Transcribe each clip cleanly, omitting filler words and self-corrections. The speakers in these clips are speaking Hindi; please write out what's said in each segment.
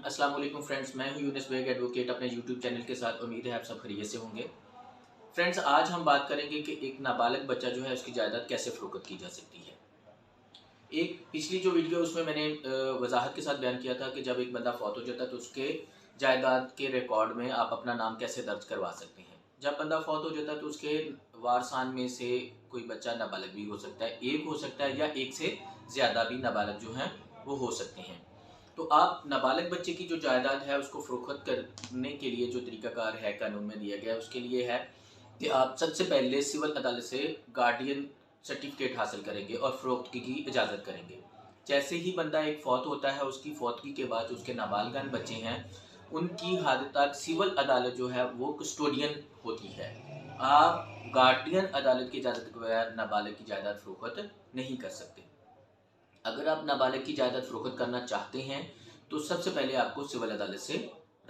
अस्सलाम वालेकुम फ्रेंड्स, मैं हूं यूनिस बेग एडवोकेट अपने यूट्यूब चैनल के साथ। उम्मीद है आप सब खैरियत से होंगे। फ्रेंड्स, आज हम बात करेंगे कि एक नाबालिग बच्चा जो है उसकी जायदाद कैसे फ़रोख्त की जा सकती है। एक पिछली जो वीडियो उसमें मैंने वजाहत के साथ बयान किया था कि जब एक बंदा फौत हो जाता है तो उसके जायदाद के रिकॉर्ड में आप अपना नाम कैसे दर्ज करवा सकते हैं। जब बंदा फौत हो जाता है तो उसके वारसान में से कोई बच्चा नाबालिग भी हो सकता है, एक हो सकता है या एक से ज़्यादा भी नाबालिग जो हैं वो हो सकते हैं। तो आप नाबालिग बच्चे की जो जायदाद है उसको फ़रोख्त करने के लिए जो तरीक़ाकार है कानून में दिया गया है, उसके लिए है कि आप सबसे पहले सिविल अदालत से गार्डियन सर्टिफिकेट हासिल करेंगे और फ़रोख्तगी की इजाज़त करेंगे। जैसे ही बंदा एक फ़ौत होता है, उसकी फ़ौतगी के बाद जो उसके नाबालिगान बच्चे हैं उनकी हद तक सिविल अदालत जो है वो कस्टोडियन होती है। आप गार्डियन अदालत की इजाज़त के बगैर नाबालिग की जायदाद फ़रोख्त नहीं कर सकते। अगर आप नाबालिग की जायदाद फ़रोख्त करना चाहते हैं तो सबसे पहले आपको सिविल अदालत से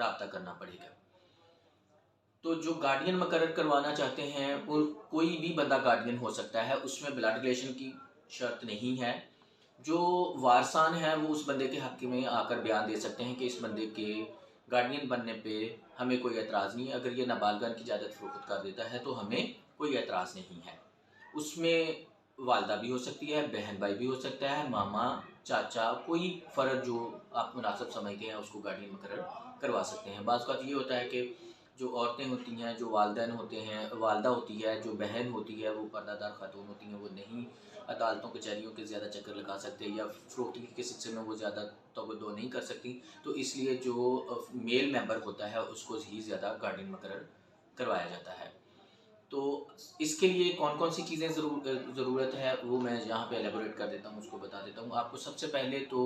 राब्ता करना पड़ेगा। तो जो गार्डियन मुकर्रर करवाना चाहते हैं वो कोई भी बंदा गार्डियन हो सकता है, उसमें ब्लड रिलेशन की शर्त नहीं है। जो वारसान है वो उस बंदे के हक़ में आकर बयान दे सकते हैं कि इस बंदे के गार्डियन बनने पे हमें कोई एतराज़ नहीं है। अगर ये नाबालिगान की जायदाद फ़रोख्त कर देता है तो हमें कोई एतराज़ नहीं है। उसमें वालदा भी हो सकती है, बहन भाई भी हो सकता है, मामा, चाचा, कोई फ़र्द जो आप मुनासिब समझते हैं उसको गार्डियन मुकर्रर करवा सकते हैं। बाज़ औक़ात ये होता है कि जो औरतें होती हैं, जो वालिदैन होते हैं, वालदा होती है, जो बहन होती है, वो पर्दादार ख़ातून होती हैं, वो नहीं अदालतों कचहरियों के ज़्यादा चक्कर लगा सकते या फ़रोख्तगी के सिलसिले में वो ज़्यादा तवज्जो नहीं कर सकती। तो इसलिए जो मेल मेंबर होता है उसको ही ज़्यादा गार्डियन मुकर्रर करवाया जाता है। तो इसके लिए कौन-कौन सी चीज़ें ज़रूरत है वो मैं यहाँ पे एलेबोरेट कर देता हूँ, उसको बता देता हूँ। आपको सबसे पहले तो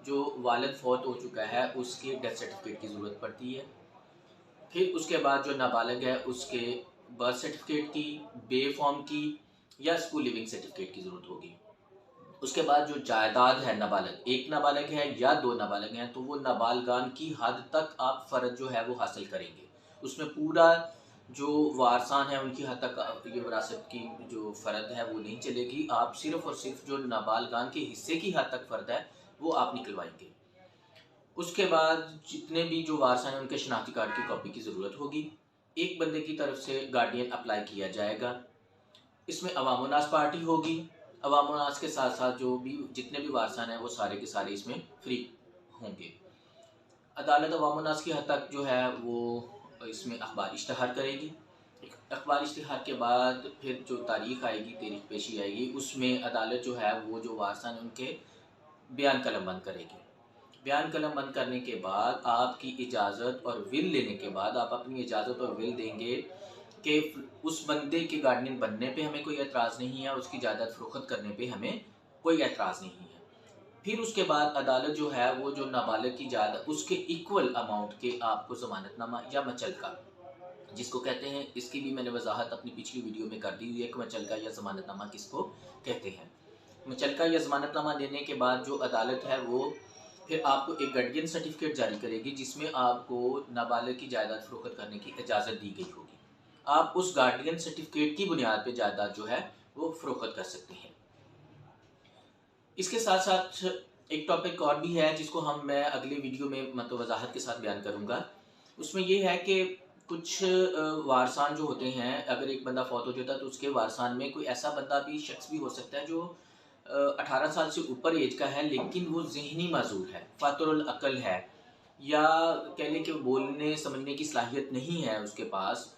जो वालिद फ़ौत हो चुका है उसके डेथ सर्टिफ़िकेट की ज़रूरत पड़ती है। फिर उसके बाद जो नाबालिग है उसके बर्थ सर्टिफ़िकेट की, बे फॉर्म की या स्कूल लिविंग सर्टिफ़िकेट की ज़रूरत होगी। उसके बाद जो जायदाद है नाबालिग, एक नाबालिग है या 2 नाबालिग हैं तो वो नाबालिगान की हद तक आप फ़र्द जो है वो हासिल करेंगे। उसमें पूरा जो वारसान है उनकी हद तक ये विरासत की जो फ़र्द है वो नहीं चलेगी। आप सिर्फ़ और सिर्फ़ जो नाबालिगान के हिस्से की हद तक फ़र्द है वो आप निकलवाएँगे। उसके बाद जितने भी जो वारसान हैं उनके शनाख्ती कार्ड की कॉपी की ज़रूरत होगी। एक बंदे की तरफ से गार्डियन अप्लाई किया जाएगा। इसमें अवाम उन्नास पार्टी होगी। अवाम उन्नास के साथ-साथ जो भी जितने भी वारसान हैं वो सारे के सारे इसमें फ्री होंगे। अदालत अवाम उन्नास की हद तक जो है वो इसमें अखबार इश्तहार करेगी। अखबार इश्तहार के बाद फिर जो तारीख़ आएगी, तारीख़ पेशी आएगी, उसमें अदालत जो है वो जो वारसान हैं उनके बयान कलमबंद करेगी। बयान कलमबंद करने के बाद आपकी इजाज़त और विल लेने के बाद आप अपनी इजाज़त और विल देंगे कि उस बंदे के गार्डियन बनने पे हमें कोई एतराज़ नहीं है, उसकी जायदाद फ़रोख्त करने पे हमें कोई एतराज़ नहीं है। फिर उसके बाद अदालत जो है वो जो नाबालिग की जायदाद उसके इक्वल अमाउंट के आपको ज़मानतनामा या मचलका जिसको कहते हैं, इसकी भी मैंने वजाहत अपनी पिछली वीडियो में कर दी हुई है कि मचलका या ज़मानतनामा किसको कहते हैं। मचलका या ज़मानतनामा देने के बाद जो अदालत है वो फिर आपको एक गार्डियन सर्टिफिकेट जारी करेगी जिसमें आपको नाबालिग की जायदाद फ़रोख्त करने की इजाज़त दी गई होगी। आप उस गार्डियन सर्टिफिकेट की बुनियाद पे जायदाद जो है वो फ़रोख्त कर सकते हैं। इसके साथ-साथ एक टॉपिक और भी है जिसको मैं अगले वीडियो में मतलब वजाहत के साथ बयान करूँगा। उसमें ये है कि कुछ वारसान जो होते हैं, अगर एक बंदा फ़ौत हो जाता है तो उसके वारसान में कोई ऐसा बंदा भी शख्स भी हो सकता है जो 18 साल से ऊपर एज का है लेकिन वो ज़हनी माज़ूर है, फ़ातरुल अक़ल है या कह लें कि बोलने समझने की सलाहियत नहीं है उसके पास।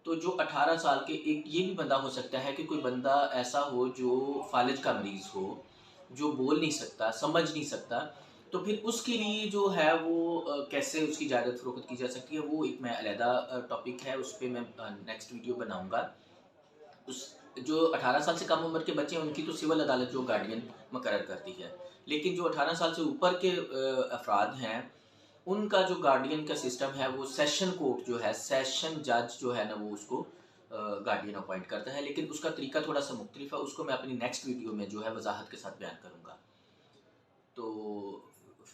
तो जो 18 साल के एक ये भी बंदा हो सकता है कि कोई बंदा ऐसा हो जो फ़ालिज का मरीज़ हो, जो बोल नहीं सकता, समझ नहीं सकता, तो फिर उसके लिए जो है वो कैसे उसकी जायदाद फ़रोख्त की जा सकती है वो एक मैं अलहदा टॉपिक है, उस पे मैं नेक्स्ट वीडियो बनाऊँगा। उस जो 18 साल से कम उम्र के बच्चे हैं उनकी तो सिविल अदालत जो गार्डियन मुकर्रर करती है। लेकिन जो 18 साल से ऊपर के अफ़राद हैं उनका जो गार्डियन का सिस्टम है वो सेशन कोर्ट जो है, सेशन जज जो है ना वो उसको गार्डियन अपॉइंट करता है, लेकिन उसका तरीका थोड़ा सा मुख्तलिफ है, उसको मैं अपनी नेक्स्ट वीडियो में जो है वजाहत के साथ बयान करूँगा। तो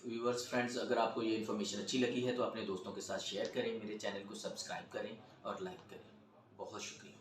व्यूअर्स फ्रेंड्स, अगर आपको ये इन्फॉर्मेशन अच्छी लगी है तो अपने दोस्तों के साथ शेयर करें, मेरे चैनल को सब्सक्राइब करें और लाइक करें। बहुत शुक्रिया।